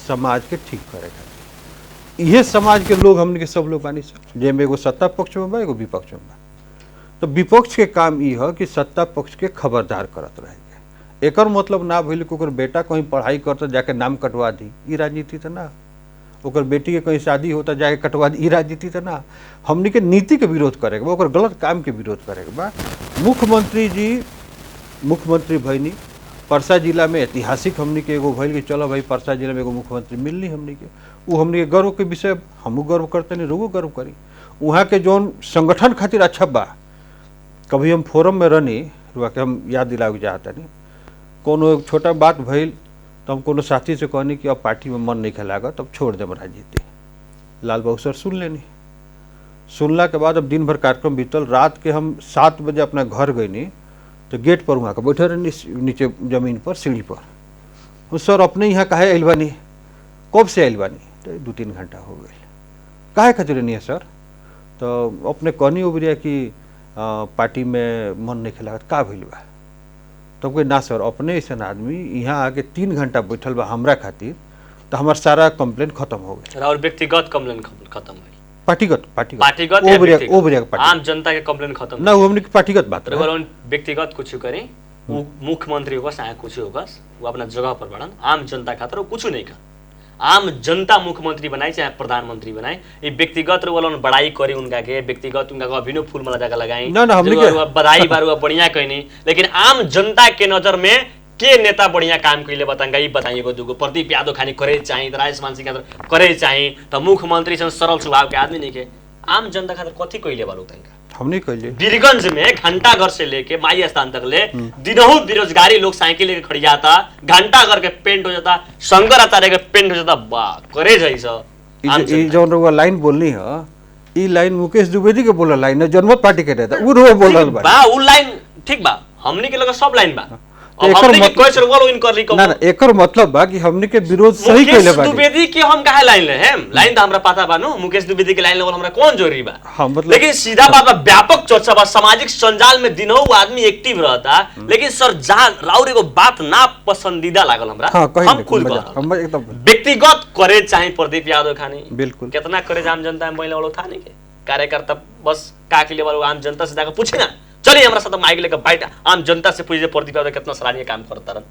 समाज के ठीक करे खातिर। यह समाज के लोग हमनी के सब लोग बानी सर, जेमे एगो सत्ता पक्ष में बा एगो विपक्ष में बा। तो विपक्ष के काम ई है कि सत्ता पक्ष के खबरदार करत रहे। एकर मतलब ना भइल कि ओकर बेटा कहीं पढ़ाई करता जाके नाम कटवा दी, ई राजनीति तो ना। ओकर बेटी के कहीं शादी होता जाके कटवा दी, ई राजनीति तो ना। हमनी के नीति के विरोध करे के बा, ओकर गलत काम के विरोध करे के बा। मुख्यमंत्री जी मुख्यमंत्री भइनी परसा जिला में ऐतिहासिक हमनी के एगो भइल कि चलो भाई परसा जिला में एगो मुख्यमंत्री मिलनी हमनी के, वो हमनी के गर्व के विषय, हमू गर्व करते नहीं, रोगो गर्व करी। वहाँ के जौन संगठन खातिर अच्छा बा, कभी हम फोरम में रहनी रुआ के हम याद दिलावे चाहता नहीं, कोनो एक छोटा बात भइल तो हम कोनो साथी से कहनी कि अब पार्टी में मन नहीं खेलागा, तब छोड़ देम राजनीति। लाल बाबू सर सुन लेनी, सुनला के बाद अब दिन भर कार्यक्रम बीतल, रात के हम 7 बजे अपना घर गईनी तो गेट पर वहाँ के बैठे रहनी नीचे जमीन पर सीढ़ी पर। सर अपने यहाँ काहे आइल बानी, कब से आइल बानी? तो 2-3 घंटा हो गए। काहे खातिर नहीं है सर? तो अपने कहनी उबरिया कि पार्टी में मन नहीं खेला, का भइल बा? तब कोई ना सर अपने ऐसा आदमी यहाँ आके 3 घंटा बैठल बा हमरा खातिर, तो हमार सारा कंप्लेंट खत्म हो गया। और व्यक्तिगत कंप्लेंट खत्म हुई? पार्टीगत आम जनता के कंप्लेंट खत्म ना, हमने पार्टीगत बात रहे। व्यक्तिगत कुछ करें, वो मुख्यमंत्री होगा चाहे कुछ होगा, वो अपना जगह पर बढ़न, आम जनता खातिर वो कुछ नहीं कर। आम जनता मुख्यमंत्री बनाई चाहे प्रधानमंत्री बनाई, ये व्यक्तिगत वाला बड़ाई करे उनका के, व्यक्तिगत उनका अभिनव फूल माला जाकर लगाई, बधाई बार बढ़िया कहनी, लेकिन आम जनता के नजर में के नेता बढ़िया काम कैले बताएंगे, ये बताइएगा। दूगो प्रदीप यादव खानी करे चाहिए, राजेश मान सिंह करे चाहिए, तो मुख्यमंत्री से सरल स्वभाव के आदमी नहीं के आम जनता खातिर कथी कैले बालू तंगा हमने कहले। बीरगंज में घंटा घर से लेके माई स्थान तक ले दिनहु बेरोजगारी लोग साइकिल लेके खड़ी जाता, घंटा घर के पेंट हो जाता, शंकर आचार्य के पेंट हो जाता, वाह करे जैसा। ई जौन वो लाइन बोलनी है, ई लाइन मुकेश द्विवेदी के बोला लाइन है, जनमत पार्टी के रहता उ रो बोलल बा। उ लाइन ठीक बा, हमनी के लगे सब लाइन बा। एकर मतलब बा कि हमने के विरोध सही कैले बा। मुकेश द्विवेदी के हम काहे लाइन ले हम? लाइन तो हमरा पता बा नु, मुकेश द्विवेदी के लाइन लेवल हमरा कौन जरूरी बा? हाँ, मतलब लेकिन सीधा बात बा, व्यापक चर्चा बा, सामाजिक संजाल में दिनों आदमी एक्टिव रहता, लेकिन सर जहां राउर एगो बात ना पसंदीदा लागल हमरा, हम खुद एकदम व्यक्तिगत करे चाहे प्रदीप यादव खानी, बिल्कुल कितना करे आम जनता में महिला वालों था नहीं के कार्यकर्ता बस का के लेवल आम जनता से जाकर पूछे ना। चलिए हमारा साथ माइक लेकर बैठ आम जनता से पूछिए प्रदीप यादव कितना सराहनीय काम करता रहा,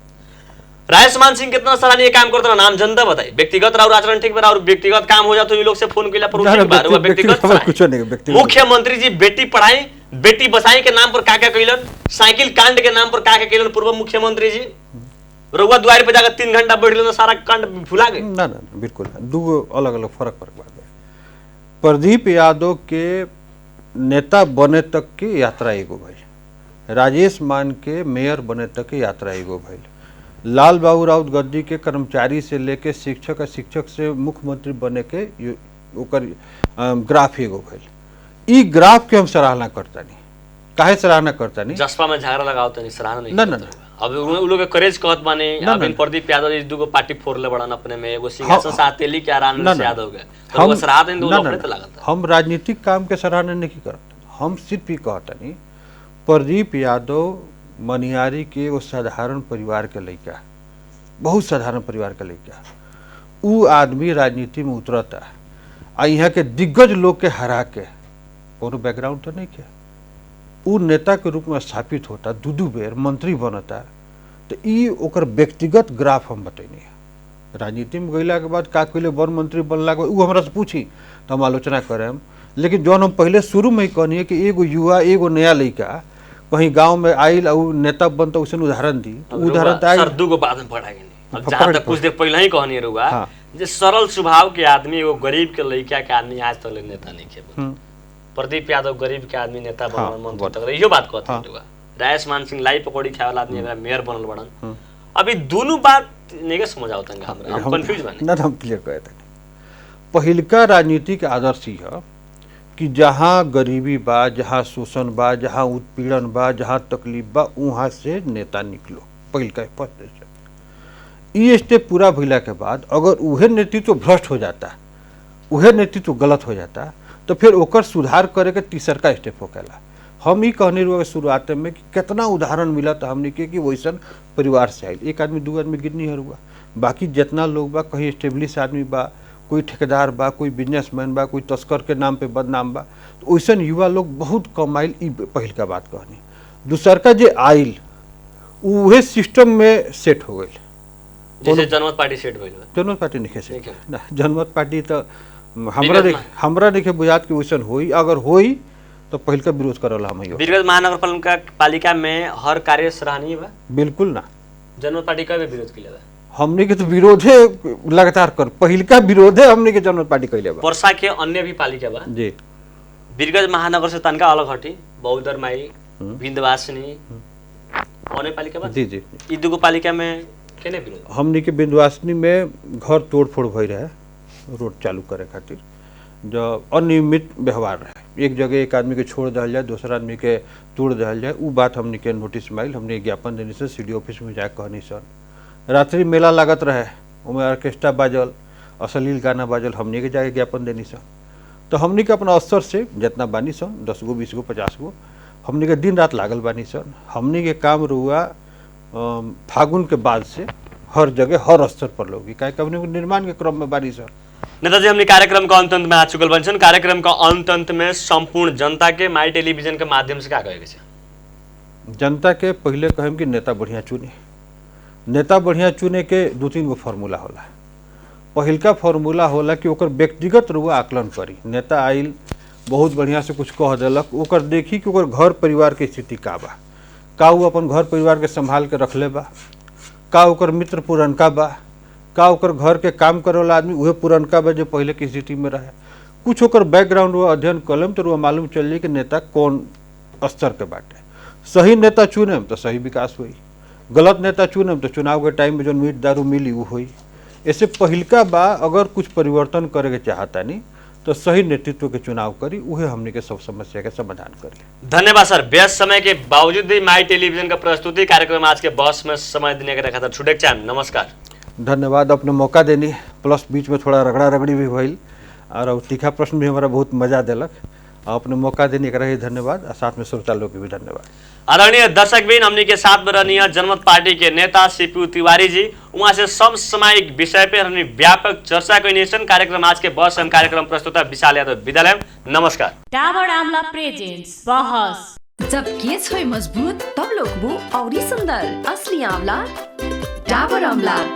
राजेश मान सिंह कितना सराहनीय काम करता रहा, आम जनता बताए। व्यक्तिगत राउर आचरण ठीक बा और व्यक्तिगत काम हो जाता तो ये लोग से फोन किया पर व्यक्तिगत मुख्यमंत्री जी बेटी पढ़ाई बेटी बसाई के नाम पर का कैलन, साइकिल कांड के नाम पर का कैलन पूर्व मुख्यमंत्री जी, रउआ द्वार पे जाकर 3 घंटा बैठ लेना सारा कांड भुला गए। ना ना बिल्कुल दो अलग अलग फर्क बात है। प्रदीप यादव के नेता बने तक की यात्रा एगो भइल, राजेश मान के मेयर बने तक की यात्रा एगो भइल, लाल बाबू राउत गद्दी के कर्मचारी से लेके शिक्षक और शिक्षक से मुख्यमंत्री बने के ओकर ग्राफ एगो भइल। ई ग्राफ के हम सराहना करता नहीं, काहे सराहना करता नहीं? जसपा में झगड़ा लगाओ तो नहीं सराहना नहीं। ना ना अब उ लोग के करेज कहत माने, अब प्रदीप यादव जी दुगो पार्टी फोड़ले बड़न अपने में, एगो सिंहासन सातेली के आराम से यादव के तो सराहना देन दो अपने तो लागत। हम राजनीतिक काम के सराहना नहीं करत, हम सिर्फ ही कहता नहीं प्रदीप यादव मनिहारी के वो साधारण परिवार के लड़का, बहुत साधारण परिवार के लड़का, उ आदमी राजनीति में उतरता आ यहाँ के दिग्गज लोग के हरा के, कोनो बैकग्राउंड तो नहीं किया, उ नेता के रूप में स्थापित होता, 2 बेर मंत्री बनता, तो ई ओकर व्यक्तिगत ग्राफ हम बतैनी है। राजनीति में गईला के बाद का कैले वन मंत्री बनला के उ हमरा से पूछी तो हम आलोचना करें, लेकिन जौन हम पहले शुरू में ही कहनी है कि एगो युवा एगो नया लड़का कहीं गांव में आइल और नेता बनता, उसे उदाहरण दी तो उदाहरण तो सर दुगो बात में पढ़ा गई। अब जहां तक कुछ देर पहले ही कहनी रुआ जे सरल स्वभाव के आदमी एगो गरीब के लड़का के आदमी आज तक नेता नहीं के। प्रदीप यादव गरीब के आदमी नेता बनल मंत्री तक इहो बात कहत रुआ। राजेश मान सिंह लाई पकौड़ी खाए वाला आदमी अगर मेयर बनल बड़न, अभी दोनों बात नहीं के समझ आवत हमरा, हम कंफ्यूज बानी। ना हम क्लियर कहते हैं, पहिलका राजनीतिक आदर्श ही है कि जहाँ गरीबी बा, जहाँ शोषण बा, जहाँ उत्पीड़न बा, जहाँ तकलीफ बा, वहाँ से नेता निकलो। पहिलका फर्स्ट ये स्टेप पूरा भइला के बाद अगर उहे नेतृत्व भ्रष्ट हो जाता, उहे नेतृत्व गलत हो जाता, तो फिर ओकर सुधार करे के तीसरका स्टेप होकेला। हम ही कहने रुआ शुरुआत में कि कितना उदाहरण मिला था हमने के कि वैसन परिवार से आयल, 1 आदमी 2 आदमी गिरनी है रुआ, बाकी जितना लोग बा कहीं स्टेब्लिश आदमी बा, कोई ठेकेदार बा, कोई बिजनेसमैन बा, कोई तस्कर के नाम पे बदनाम बा, तो वैसन युवा लोग बहुत कम आइल। ई पहिल का बात कहनी। दूसर का जे आइल उहे सिस्टम में सेट हो गई। जैसे जनमत पार्टी सेट भइल बा। जनमत पार्टी नहीं सेट ना, जनमत पार्टी तो हमरा देखे बुझात कि वैसन होई, अगर होई तो पहिल का विरोध करला हम। वीरगंज महानगर पालिका में हर कार्य सराहनीय बा। बिल्कुल ना। जनमत पार्टी का भी विरोध किया बा। हमने के तो विरोधे लगातार कर, पहिल का विरोध है हमने के जनमत पार्टी कैले बा। वर्षा के अन्य भी पालिका बा जी। वीरगंज महानगर से तनका अलग हटी, बौद्धर माई, विंध्यवासिनी अन्य पालिका बा। जी जी। ई दुगो पालिका में केने विरोध? हमने के विंध्यवासिनी में घर तोड़-फोड़ भई रहे रोड चालू करे खातिर, जो अनियमित व्यवहार रहे। एक जगह एक आदमी के छोड़ दिया जाए, दूसरा आदमी के तोड़ दिया जाए, वो बात हमने के नोटिस में आइल। हमने ज्ञापन देने से सीडी ऑफिस में जाके कहनी सन। रात्रि मेला लागत रहे, उमें ऑर्केस्ट्रा बाजल, अश्लील गाना बाजल, हमने के जाके ज्ञापन देनी सन। तो हमने के अपना स्तर से जितना बानी सन 10 गो 20 गो 50 गो हमने के दिन रात लागल बानी सन। हमने के काम रुआ फागुन के बाद से हर जगह हर स्तर पर लोग निर्माण के क्रम में बानी सन। नेताजी, हमने कार्यक्रम का अंत में आ चुकल बन। कार्यक्रम का अंत में संपूर्ण जनता के माई टेलीविजन के माध्यम से क्या कहे? जनता के पहले कहम कि नेता बढ़िया चुने। नेता बढ़िया चुने के 2-3 गो फार्मूला होला। पहिलका फार्मूला होला कि ओकर व्यक्तिगत रुआ आकलन करी। नेता आइल बहुत बढ़िया से कुछ कह दिलक, ओकर देखी कि ओकर घर परिवार के स्थिति का बा, का वो अपन घर परिवार के संभाल के रखले बा, का ओकर मित्र पुरनका बा, का ओकर घर के काम करे वाला आदमी उहे पुरनका बा जो पहले की स्थिति में रहे। कुछ ओकर बैकग्राउंड वो अध्ययन कलम तो वो मालूम चल जाए कि नेता कौन स्तर के बाटे। सही नेता चुने तो सही विकास हुई, गलत नेता चुने तो चुनाव के टाइम में जो मीट दारू मिली वो हुई। ऐसे पहिलका बा अगर कुछ परिवर्तन करे के चाहता नहीं तो सही नेतृत्व के चुनाव करी, उहे हमने के सब समस्या के समाधान करी। धन्यवाद सर। व्यस्त समय के बावजूद भी माई टेलीविजन का प्रस्तुति कार्यक्रम आज के बॉस में समय देने के रखा था। शुभेच्छा, नमस्कार। धन्यवाद, अपने मौका देनी, प्लस बीच में थोड़ा रगड़ा रगड़ी भी भइल और तीखा प्रश्न भी हमारा बहुत मजा दिलक। अपने मौका देने का रही धन्यवाद, और साथ में श्रोता लोग के भी धन्यवाद। आदरणीय दर्शकबिन, हमने के साथ में रहनी जनमत पार्टी के नेता सीपी तिवारी जी, वहाँ से समसामयिक विषय पे हमने व्यापक चर्चा को कार्यक्रम आज के बस हम कार्यक्रम प्रस्तुता विशाल यादव विद्यालय। नमस्कार। डाबर आमला प्रेजेंट्स बहस। जब केस हो मजबूत तब लोग वो और सुंदर। असली आंवला डाबर आमला।